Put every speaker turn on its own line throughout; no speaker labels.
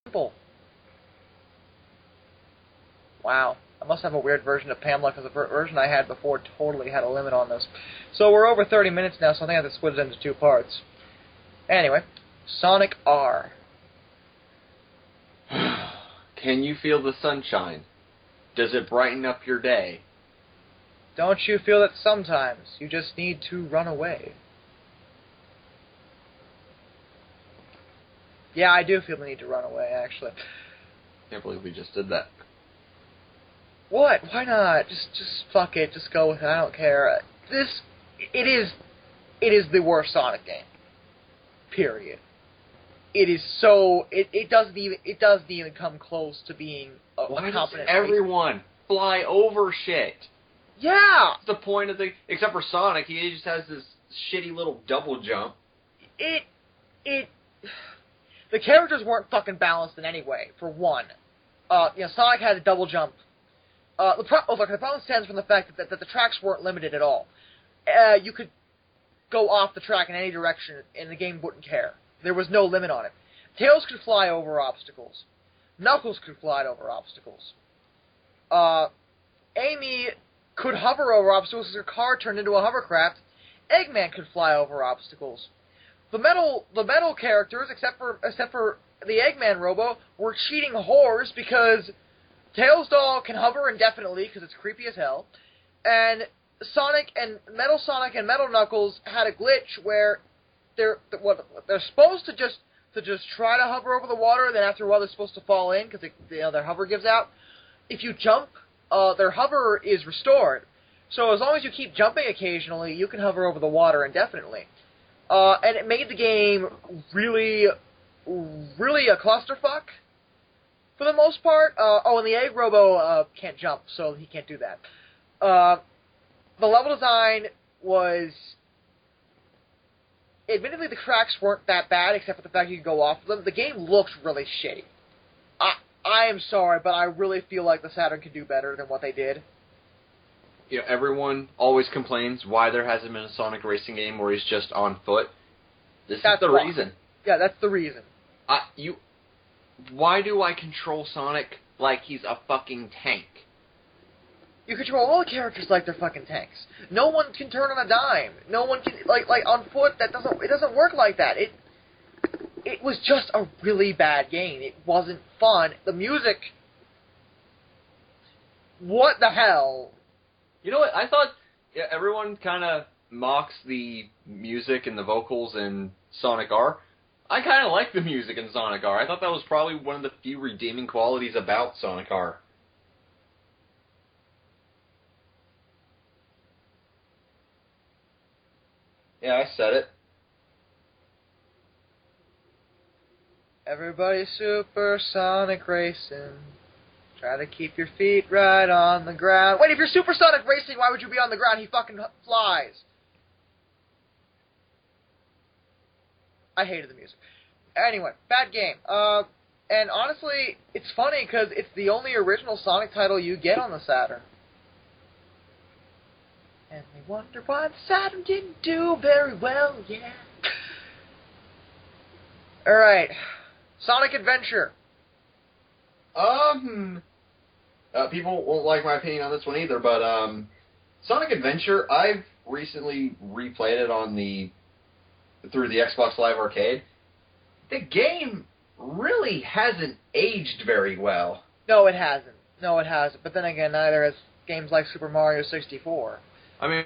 simple. Wow. I must have a weird version of Pamela, because the version I had before totally had a limit on this. So we're over 30 minutes now, so I think I have to split it into 2 parts. Anyway, Sonic R.
Can you feel the sunshine? Does it brighten up your day?
Don't you feel that sometimes you just need to run away? Yeah, I do feel the need to run away, actually.
Can't believe we just did that.
What? Why not? Just fuck it. Just go with it. I don't care. It is the worst Sonic game. Period. It is so. It doesn't even come close to being a competent.
Why does everyone fly over shit?
Yeah.
What's the point of the? Except for Sonic, he just has this shitty little double jump.
The characters weren't fucking balanced in any way. For one, Sonic had a double jump. The problem stems from the fact that the tracks weren't limited at all. You could go off the track in any direction, and the game wouldn't care. There was no limit on it. Tails could fly over obstacles. Knuckles could fly over obstacles. Amy could hover over obstacles as her car turned into a hovercraft. Eggman could fly over obstacles. The metal characters, except for the Eggman Robo, were cheating whores because Tails Doll can hover indefinitely because it's creepy as hell, and Metal Sonic and Metal Knuckles had a glitch where they're supposed to just try to hover over the water, and then after a while they're supposed to fall in because their hover gives out. If you jump, their hover is restored. So as long as you keep jumping occasionally, you can hover over the water indefinitely. And it made the game really, really a clusterfuck for the most part. And the Egg Robo can't jump, so he can't do that. The level design was... Admittedly, the tracks weren't that bad, except for the fact you could go off of them. The game looks really shitty. I am sorry, but I really feel like the Saturn could do better than what they did.
Everyone always complains why there hasn't been a Sonic racing game where he's just on foot. That's the reason.
Yeah, that's the reason.
Why do I control Sonic like he's a fucking tank?
You control all the characters like they're fucking tanks. No one can turn on a dime. No one can like on foot. It doesn't work like that. It was just a really bad game. It wasn't fun. The music. What the hell?
You know what? I thought everyone kind of mocks the music and the vocals in Sonic R. I kind of like the music in Sonic R. I thought that was probably one of the few redeeming qualities about Sonic R. Yeah, I said it.
Everybody's supersonic racing. Try to keep your feet right on the ground. Wait, if you're supersonic racing, why would you be on the ground? He fucking flies. I hated the music. Anyway, bad game. And honestly, it's funny because it's the only original Sonic title you get on the Saturn. And we wonder why the Saturn didn't do very well, yeah. Alright. Sonic Adventure.
People won't like my opinion on this one either, but Sonic Adventure, I've recently replayed it through the Xbox Live Arcade. The game really hasn't aged very well.
No, it hasn't. But then again, neither has games like Super Mario 64.
I mean,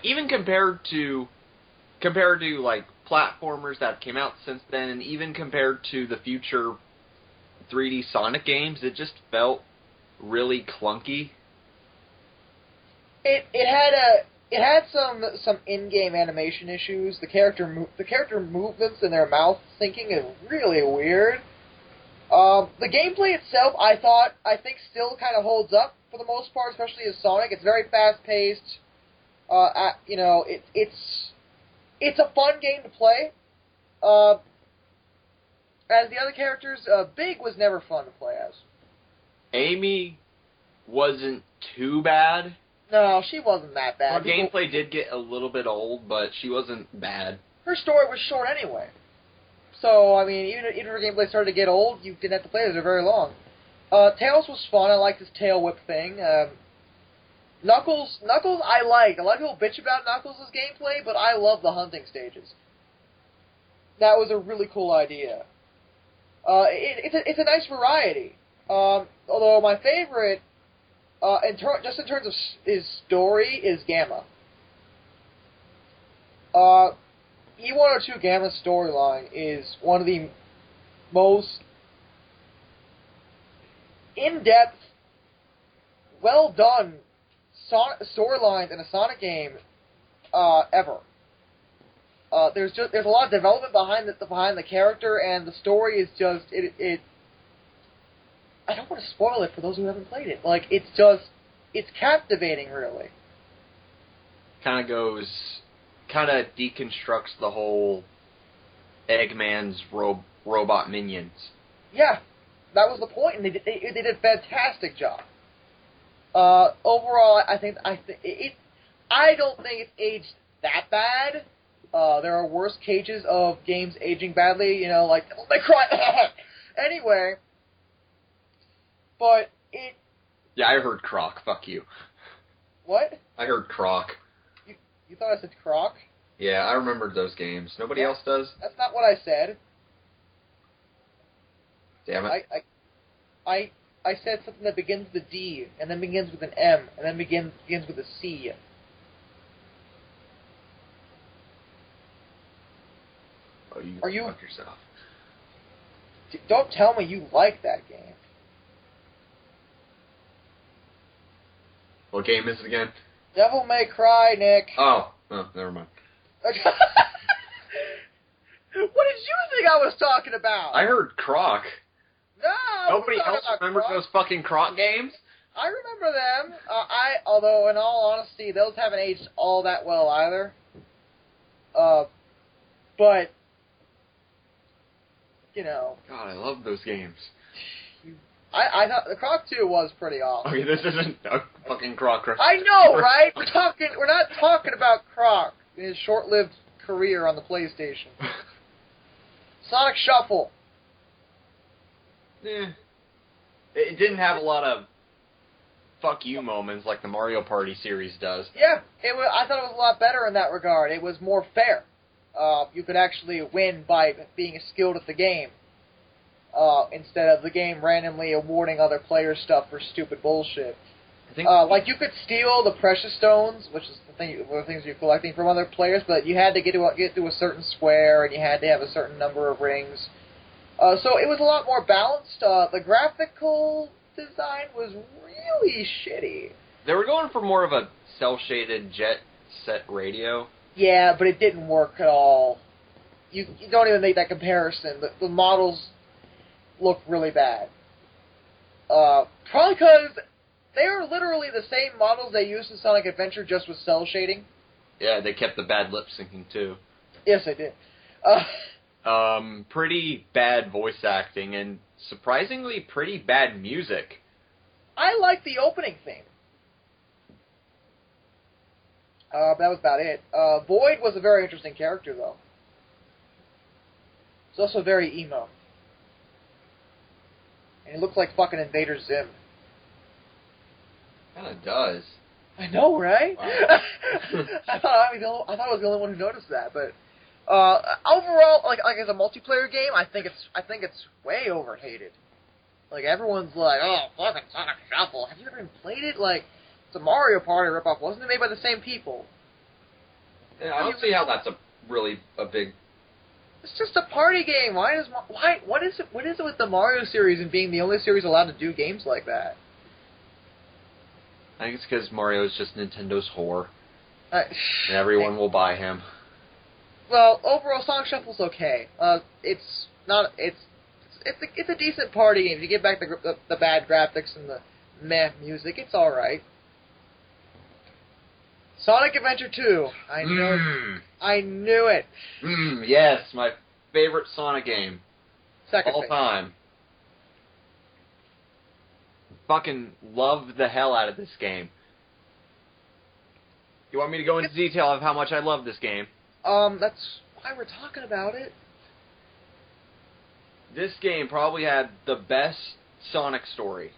even compared to like platformers that came out since then, and even compared to the future 3D Sonic games, it just felt really clunky.
It had some in-game animation issues. The character movements and their mouth syncing is really weird. The gameplay itself, I think still kind of holds up for the most part, especially as Sonic. It's very fast-paced. It's a fun game to play. As the other characters, Big was never fun to play as.
Amy wasn't too bad.
No, she wasn't that bad.
Her gameplay did get a little bit old, but she wasn't bad.
Her story was short anyway. So, I mean, even if your gameplay started to get old, you didn't have to play it for very long. Tails was fun. I liked his tail whip thing. Knuckles, I liked. A lot of people bitch about Knuckles' gameplay, but I love the hunting stages. That was a really cool idea. It's a nice variety. Although my favorite, just in terms of his story, is Gamma. E102 Gamma's storyline is one of the most in-depth, well-done storylines in a Sonic game ever. There's a lot of development behind the character, and the story is just it. I don't want to spoil it for those who haven't played it. Like, it's captivating, really.
Kind of deconstructs the whole Eggman's robot minions.
Yeah, that was the point, and they did a fantastic job. Overall, I don't think it's aged that bad. There are worse cases of games aging badly, like they cry. Anyway, but it.
Yeah, I heard Croc. Fuck you.
What?
I heard Croc.
You thought I said Croc?
Yeah, I remembered those games. Nobody else does?
That's not what I said.
Damn it.
I said something that begins with a D, and then begins with an M, and then begins with a C.
Oh, you
Are you
fuck yourself?
Don't tell me you like that game.
What game is it again?
Devil May Cry, Nick.
Oh, never mind.
What did you think I was talking about?
I heard Croc.
No,
Nobody else remembers those fucking Croc games?
I remember them. Although in all honesty, those haven't aged all that well either. But
God, I love those games.
I thought the Croc 2 was pretty awesome.
Okay, this isn't a fucking Croc.
I know, right? We're not talking about Croc in his short-lived career on the PlayStation. Sonic Shuffle.
It didn't have a lot of fuck you moments like the Mario Party series does.
Yeah, I thought it was a lot better in that regard. It was more fair. You could actually win by being skilled at the game, instead of the game randomly awarding other players stuff for stupid bullshit.
I think
like you could steal the precious stones, which is one of the things you're collecting from other players, but you had to get to a certain square, and you had to have a certain number of rings. So it was a lot more balanced. The graphical design was really shitty.
They were going for more of a cel-shaded jet set radio.
Yeah, but it didn't work at all. You don't even make that comparison. The models look really bad. Probably because they are literally the same models they used in Sonic Adventure, just with cel shading.
Yeah, they kept the bad lip syncing too.
Yes, they did.
Pretty bad voice acting and surprisingly pretty bad music.
I like the opening theme. That was about it. Void was a very interesting character, though. He's also very emo. And he looks like fucking Invader Zim.
Kinda does.
I know, right?
Wow.
I thought I was the only one who noticed that, but overall, like as a multiplayer game, I think it's way overhated. Like everyone's like, oh, fucking Sonic Shuffle. Have you ever even played it? Like, it's a Mario Party ripoff. Wasn't it made by the same people?
Yeah, I don't see how that's really a big.
It's just a party game. What is it with the Mario series and being the only series allowed to do games like that?
I think it's because Mario is just Nintendo's whore,
and
everyone will buy him.
Well, overall, Sonic Shuffle's okay. It's a decent party game. If you get back the bad graphics and the meh music, it's all right. Sonic Adventure 2. I knew it.
Yes, my favorite Sonic game.
Second
all
favorite.
Time. Fucking love the hell out of this game. You want me to go into detail of how much I love this game?
That's why we're talking about it.
this game probably had the best Sonic story.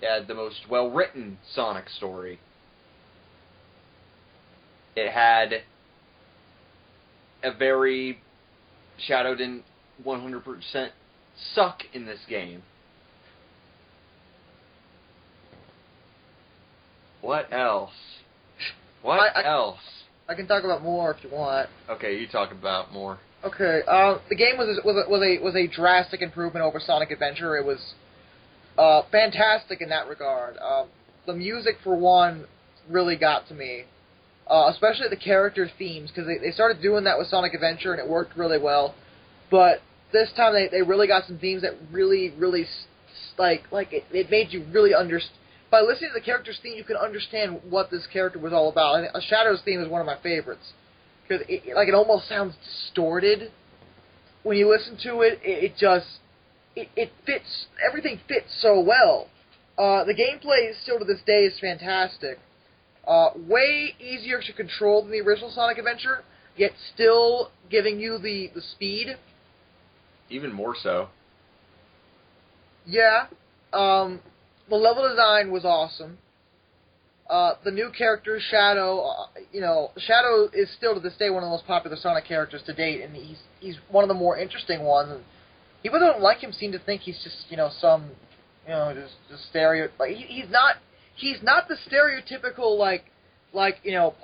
It had the most well-written Sonic story. It had a very... Shadow didn't 100% suck in this game. What else? What else?
I can talk about more if you want.
Okay, you talk about more.
Okay, the game was a drastic improvement over Sonic Adventure. It was fantastic in that regard. The music, for one, really got to me, especially the character themes, because they started doing that with Sonic Adventure and it worked really well. But this time they really got some themes that really it made you really understand. By listening to the character's theme, you can understand what this character was all about. And Shadow's theme is one of my favorites. Because it almost sounds distorted when you listen to it. It fits, everything fits so well. The gameplay still to this day is fantastic. Way easier to control than the original Sonic Adventure, yet still giving you the speed.
Even more so.
Yeah. The level design was awesome. The new character, Shadow, Shadow is still to this day one of the most popular Sonic characters to date, and he's one of the more interesting ones. And people who don't like him seem to think he's just, just stereo. Like he's not the stereotypical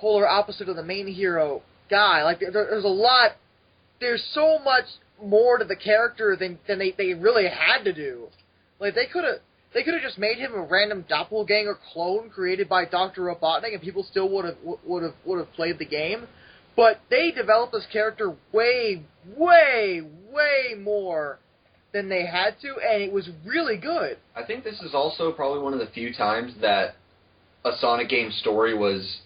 polar opposite of the main hero guy. Like there's so much more to the character than they really had to do. Like they could have just made him a random doppelganger clone created by Dr. Robotnik, and people still would have played the game. But they developed this character way, way, way more than they had to, and it was really good.
I think this is also probably one of the few times that a Sonic game story was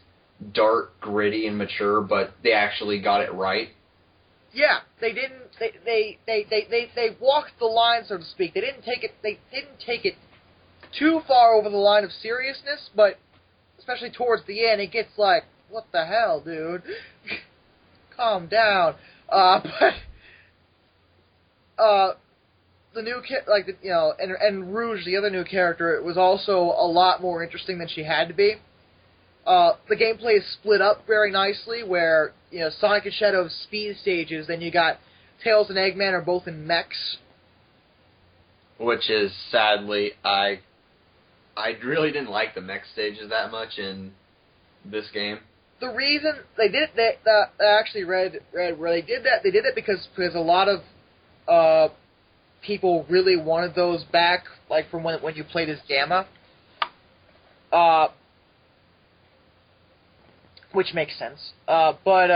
dark, gritty, and mature, but they actually got it right.
Yeah, they didn't. They walked the line, so to speak. They didn't take it too far over the line of seriousness, but especially towards the end, it gets like, what the hell, dude? Calm down. The new and Rouge, the other new character, it was also a lot more interesting than she had to be. The gameplay is split up very nicely, where Sonic and Shadow have speed stages, then you got Tails and Eggman are both in mechs.
Which is, sadly, I really didn't like the mech stages that much in this game.
The reason they did it, I actually read where they did that because a lot of people really wanted those back, like from when you played as Gamma. Which makes sense. But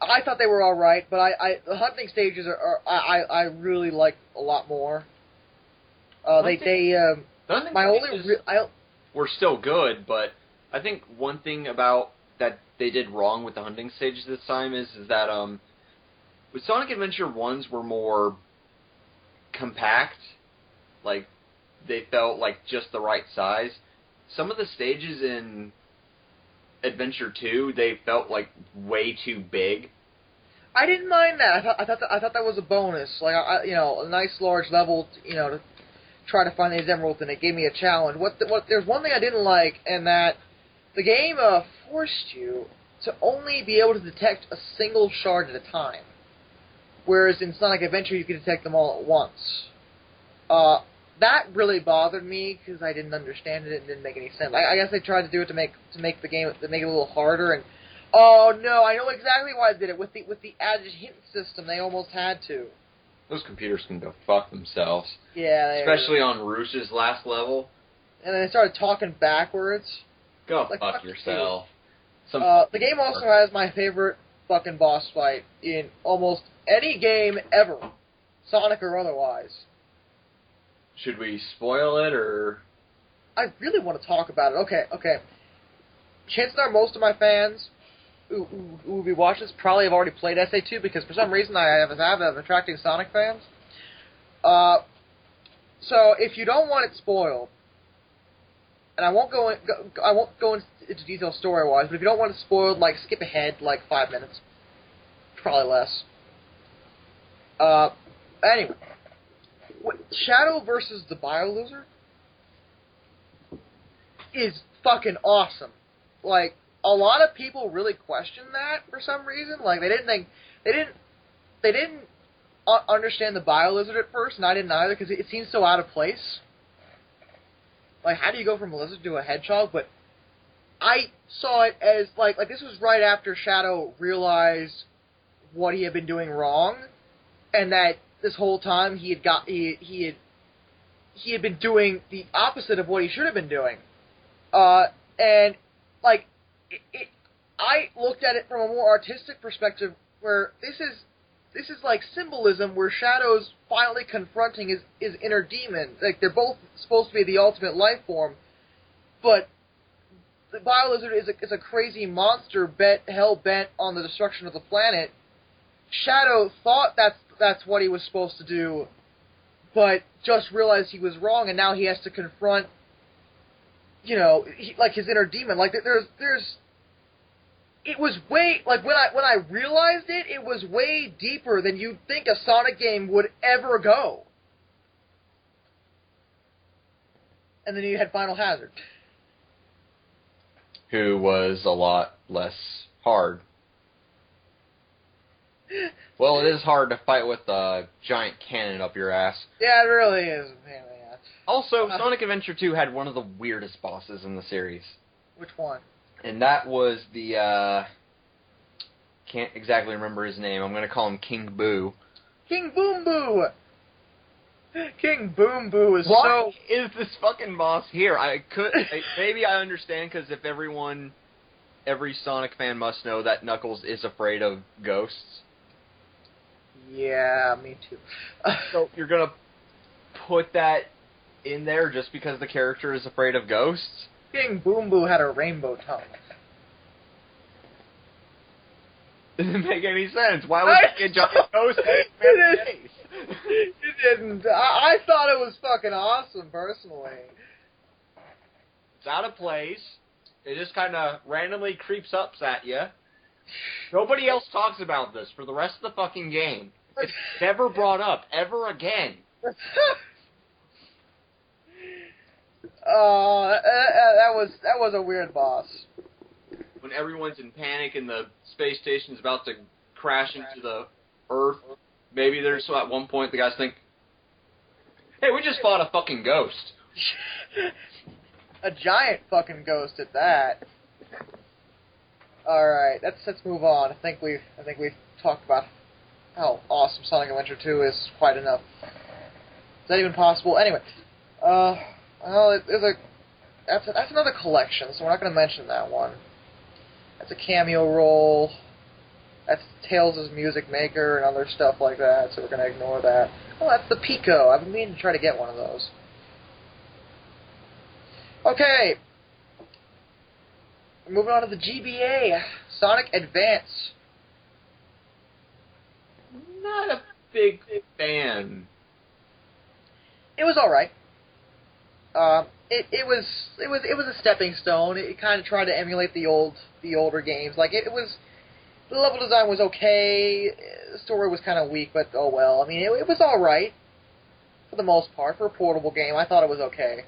I thought they were all right, but the hunting stages I really like a lot more.
The hunting stages were still good, but I think one thing about that they did wrong with the hunting stages this time is that with Sonic Adventure 1s were more compact, like they felt like just the right size. Some of the stages in Adventure 2, they felt like way too big.
I didn't mind that. I thought that was a bonus, like a nice large level, to try to find these emeralds, and it gave me a challenge. There's one thing I didn't like, and that the game forced you to only be able to detect a single shard at a time, whereas in Sonic Adventure you could detect them all at once. That really bothered me because I didn't understand it and didn't make any sense. I guess they tried to do it to make the game a little harder. And oh no, I know exactly why they did it with the added hint system. They almost had to.
Those computers can go fuck themselves.
Yeah,
especially on Rouge's last level.
And then they started talking backwards.
Go fuck yourself.
The game also has my favorite fucking boss fight in almost any game ever, Sonic or otherwise.
Should we spoil it, or...?
I really want to talk about it. Okay. Chances are most of my fans who will be watching this probably have already played SA2, because for some reason I have a habit of attracting Sonic fans. So if you don't want it spoiled, and I won't go into detail story-wise, but if you don't want it spoiled, like, skip ahead, like, 5 minutes. Probably less. Anyway. Shadow versus the Bioloser is fucking awesome. Like, a lot of people really question that for some reason. Like, they didn't understand the Biolizard at first, and I didn't either, because it seems so out of place. Like, how do you go from a lizard to a hedgehog? But I saw it as, like this was right after Shadow realized what he had been doing wrong, and that this whole time he had been doing the opposite of what he should have been doing. And, like, I looked at it from a more artistic perspective, where this is like symbolism, where Shadow's finally confronting his inner demon. Like, they're both supposed to be the ultimate life form, but the Biolizard is a crazy monster hell-bent on the destruction of the planet. Shadow thought that's what he was supposed to do, but just realized he was wrong, and now he has to confront, like, his inner demon. Like, it was way, like, when I realized it, it was way deeper than you'd think a Sonic game would ever go. And then you had Final Hazard,
who was a lot less hard. Well, it is hard to fight with a giant cannon up your ass.
Yeah, it really is. Yeah.
Also, Sonic Adventure 2 had one of the weirdest bosses in the series.
Which one?
And that was the, can't exactly remember his name. I'm going to call him King Boo.
King Boom Boo! King Boom Boo is
Why is this fucking boss here? Maybe I understand, because if every Sonic fan must know that Knuckles is afraid of ghosts.
Yeah, me too.
So you're going to put that in there just because the character is afraid of ghosts?
King Boom Boo had a rainbow tongue.
Doesn't make any sense. Why would he get giant ghost in his face?
It didn't. I thought it was fucking awesome, personally.
It's out of place. It just kind of randomly creeps up at you. Nobody else talks about this for the rest of the fucking game. It's never brought up ever again.
That was a weird boss.
When everyone's in panic and the space station's about to crash into the Earth, maybe there's at one point the guys think, "Hey, we just fought a fucking ghost."
A giant fucking ghost at that. All right, let's move on. I think we've talked about how awesome Sonic Adventure 2 is quite enough. Is that even possible? Anyway, well, that's another collection, so we're not going to mention that one. That's a cameo role. That's Tails' Music Maker and other stuff like that, so we're going to ignore that. Oh, that's the Pico. I've been meaning to try to get one of those. Okay. Moving on to the GBA, Sonic Advance.
Not a big fan.
It was all right. It was a stepping stone. It kind of tried to emulate the older games. Like it was, the level design was okay. The story was kind of weak, but oh well. I mean, it was all right for the most part for a portable game. I thought it was okay.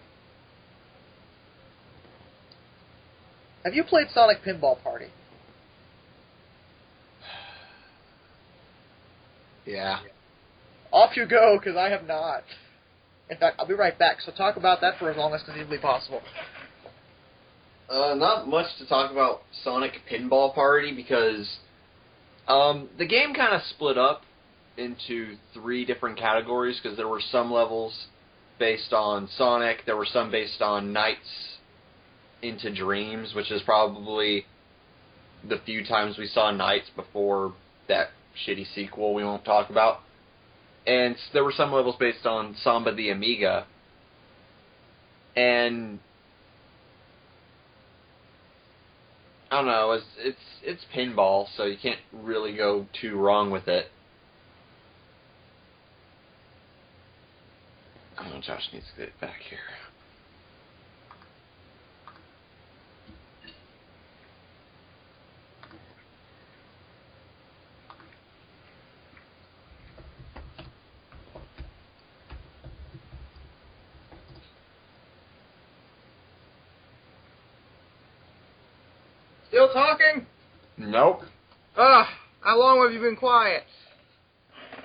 Have you played Sonic Pinball Party?
Yeah.
Off you go, because I have not. In fact, I'll be right back, so talk about that for as long as conceivably possible.
Not much to talk about Sonic Pinball Party, because
the game kind of split up into 3 different categories, because there were some levels based on Sonic, there were some based on Nights into Dreams, which is probably the few times we saw Nights before that shitty sequel we won't talk about. And there were some levels based on Samba the Amiga. And I don't know, it's pinball, so you can't really go too wrong with it. Oh, Josh needs to get back here.
Still talking?
Nope.
Ugh, how long have you been quiet?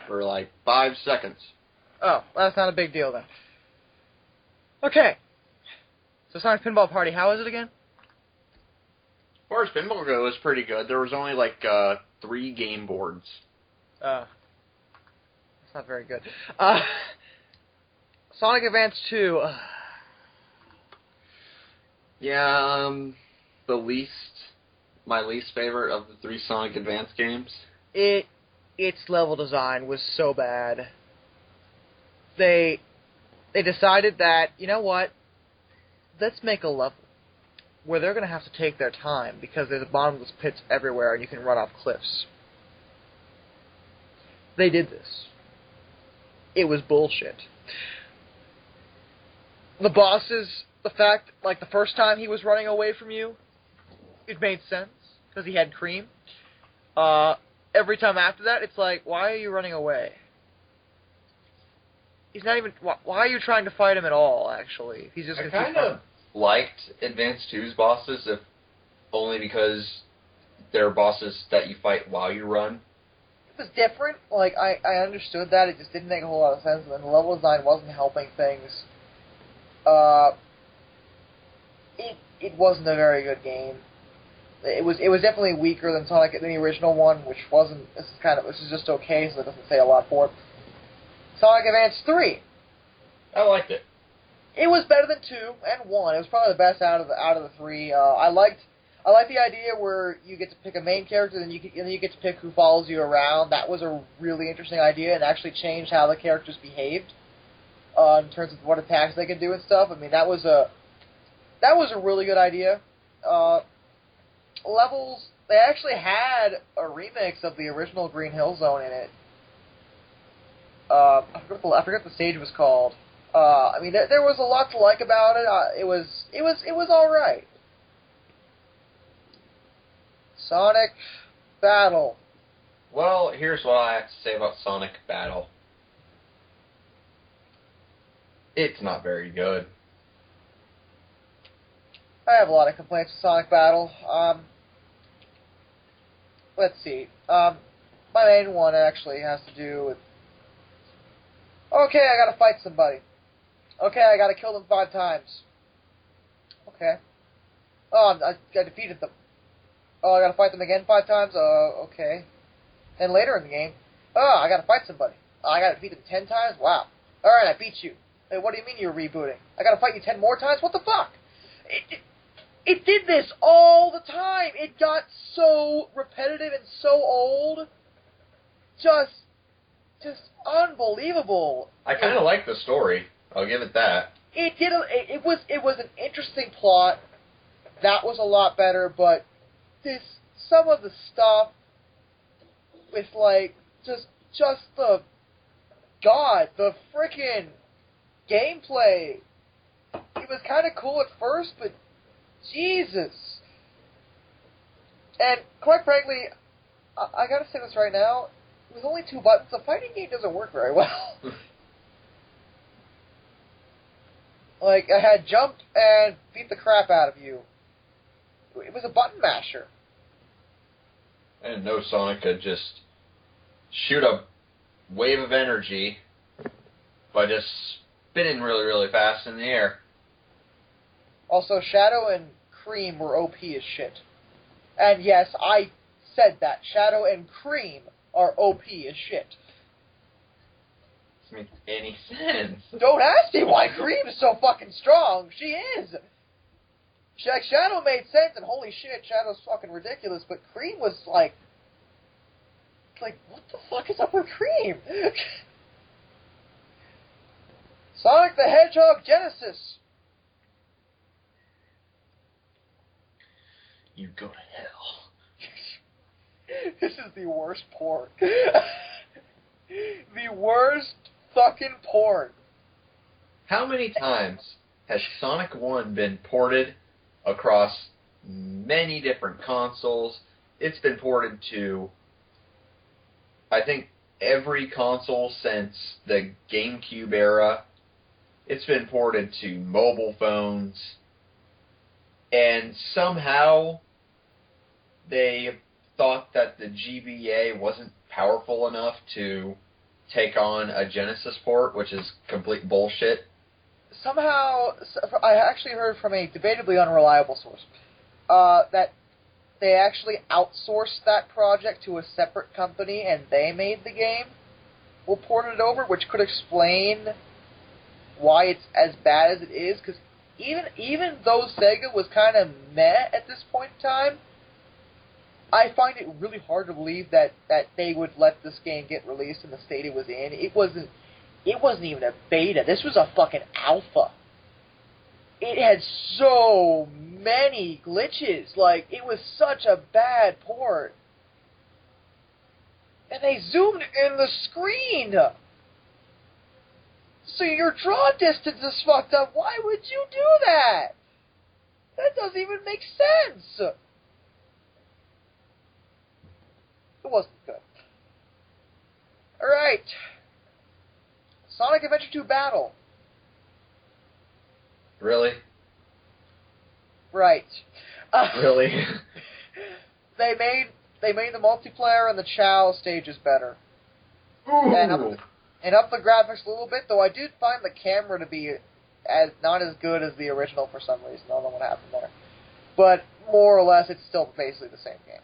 For like 5 seconds.
Oh, that's not a big deal then. Okay. So Sonic Pinball Party, how is it again?
As far as pinball goes, it was pretty good. There was only like 3 game boards.
That's not very good. Sonic Advance 2.
Yeah, my least favorite of the 3 Sonic Advance games.
Its level design was so bad. They decided that, you know what? Let's make a level where they're going to have to take their time because there's bottomless pits everywhere and you can run off cliffs. They did this. It was bullshit. The bosses, the fact, like the first time he was running away from you, it made sense because he had cream. Every time after that, it's like, why are you running away? He's not even. Why are you trying to fight him at all? Actually, he's just.
I kind of liked Advance 2's bosses, if only because they're bosses that you fight while you run.
It was different. Like I understood that. It just didn't make a whole lot of sense, and the level design wasn't helping things. It wasn't a very good game. It was definitely weaker than Sonic than the original one, which wasn't. This is just okay, so it doesn't say a lot for it. Sonic Advance 3.
I liked it.
It was better than 2 and 1. It was probably the best out of the 3. I liked the idea where you get to pick a main character, and then you get to pick who follows you around. That was a really interesting idea, and actually changed how the characters behaved in terms of what attacks they could do and stuff. I mean, that was a really good idea. Levels. They actually had a remix of the original Green Hill Zone in it. I forget what the stage was called. I mean, there was a lot to like about it. It was all right. Sonic Battle.
Well, here's what I have to say about Sonic Battle. It's not very good.
I have a lot of complaints with Sonic Battle. Let's see. My main one actually has to do with... Okay, I gotta fight somebody. Okay, I gotta kill them 5 times. Okay. Oh, I defeated them. Oh, I gotta fight them again 5 times? Okay. Then later in the game, I gotta fight somebody. I gotta defeat them 10 times? Wow. Alright, I beat you. Hey, what do you mean you're rebooting? I gotta fight you 10 more times? What the fuck? It did this all the time. It got so repetitive and so old. Just unbelievable.
I kind of like the story. I'll give it that.
It was an interesting plot. That was a lot better, but some of the stuff with like just the frickin' gameplay. It was kind of cool at first, but Jesus. And quite frankly, I gotta say this right now. With only 2 buttons, the fighting game doesn't work very well. Like, I had jump and beat the crap out of you. It was a button masher.
I didn't know Sonic could just shoot a wave of energy by just spinning really, really fast in the air.
Also, Shadow and Cream were OP as shit. And yes, I said that. Shadow and Cream are OP as shit.
Doesn't make any sense.
Don't ask me why Cream is so fucking strong. She is. Like, Shadow made sense, and holy shit, Shadow's fucking ridiculous, but Cream was like, what the fuck is up with Cream? Sonic the Hedgehog Genesis.
You go to hell.
This is the worst porn. The worst fucking porn.
How many times has Sonic 1 been ported across many different consoles? It's been ported to, I think, every console since the GameCube era. It's been ported to mobile phones. And somehow, they thought that the GBA wasn't powerful enough to take on a Genesis port, which is complete bullshit.
Somehow, I actually heard from a debatably unreliable source that they actually outsourced that project to a separate company and they made the game, or ported it over, which could explain why it's as bad as it is, because even though Sega was kind of meh at this point in time, I find it really hard to believe that they would let this game get released in the state it was in. It wasn't even a beta. This was a fucking alpha. It had so many glitches. Like, it was such a bad port. And they zoomed in the screen. So your draw distance is fucked up. Why would you do that? That doesn't even make sense. It wasn't good. Alright. Sonic Adventure 2 Battle.
Really?
Right.
Really?
They made the multiplayer and the Chow stages better.
Ooh.
And up the graphics a little bit, though I did find the camera to be not as good as the original for some reason. I don't know what happened there. But more or less, it's still basically the same game.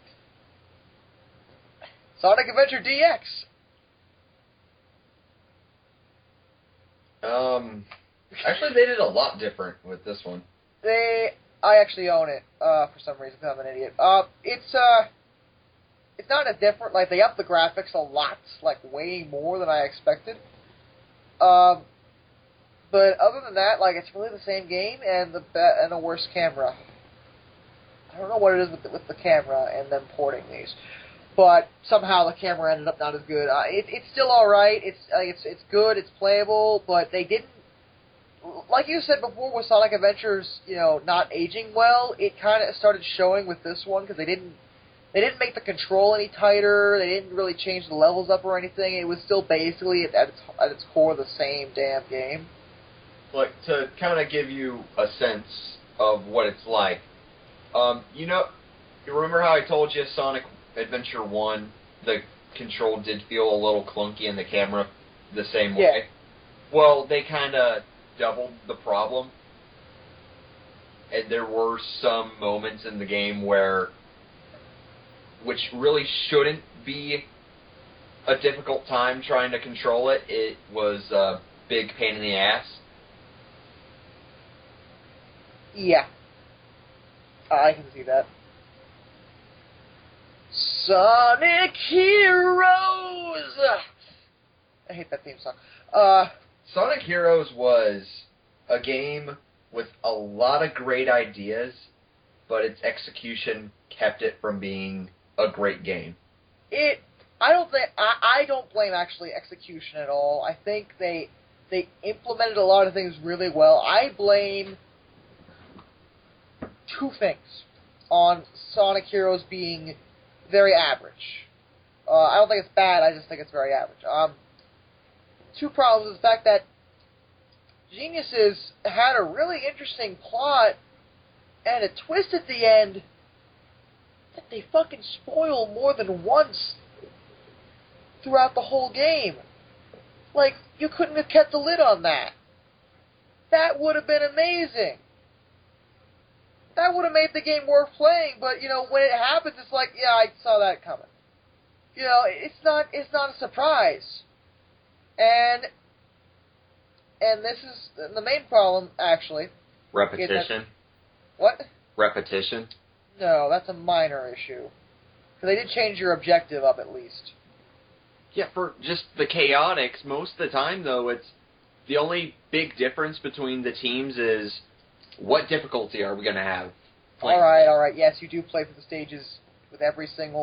Sonic Adventure DX.
Actually, they did a lot different with this one.
I actually own it, for some reason, because I'm an idiot. It's not as different, like, they upped the graphics a lot, like, way more than I expected. But other than that, like, it's really the same game, and a worse camera. I don't know what it is with the camera and them porting these. But somehow the camera ended up not as good. It's still alright, it's good, it's playable, but they didn't, like you said before with Sonic Adventures, not aging well, it kind of started showing with this one, because they didn't make the control any tighter, they didn't really change the levels up or anything, it was still basically, at its core, the same damn game.
Like, to kind of give you a sense of what it's like, you remember how I told you Sonic Adventure 1, the control did feel a little clunky and the camera the same way?
Yeah.
Well, they kind of doubled the problem. And there were some moments in the game which really shouldn't be a difficult time trying to control it. It was a big pain in the ass.
Yeah. I can see that. Sonic Heroes! I hate that theme song.
Sonic Heroes was a game with a lot of great ideas, but its execution kept it from being a great game.
I don't blame actually execution at all. I think they implemented a lot of things really well. I blame two things on Sonic Heroes being very average. I don't think it's bad, I just think it's very average. Two problems is the fact that Geniuses had a really interesting plot and a twist at the end that they fucking spoil more than once throughout the whole game. Like, you couldn't have kept the lid on that. That would have been amazing. That would have made the game worth playing, but, when it happens, it's like, yeah, I saw that coming. It's not a surprise. And this is the main problem, actually.
Repetition.
What?
Repetition.
No, that's a minor issue. Because they did change your objective up at least.
Yeah, for just the chaotics, most of the time, though, it's the only big difference between the teams is what difficulty are we going to have?
Alright, yes, you do play for the stages with every single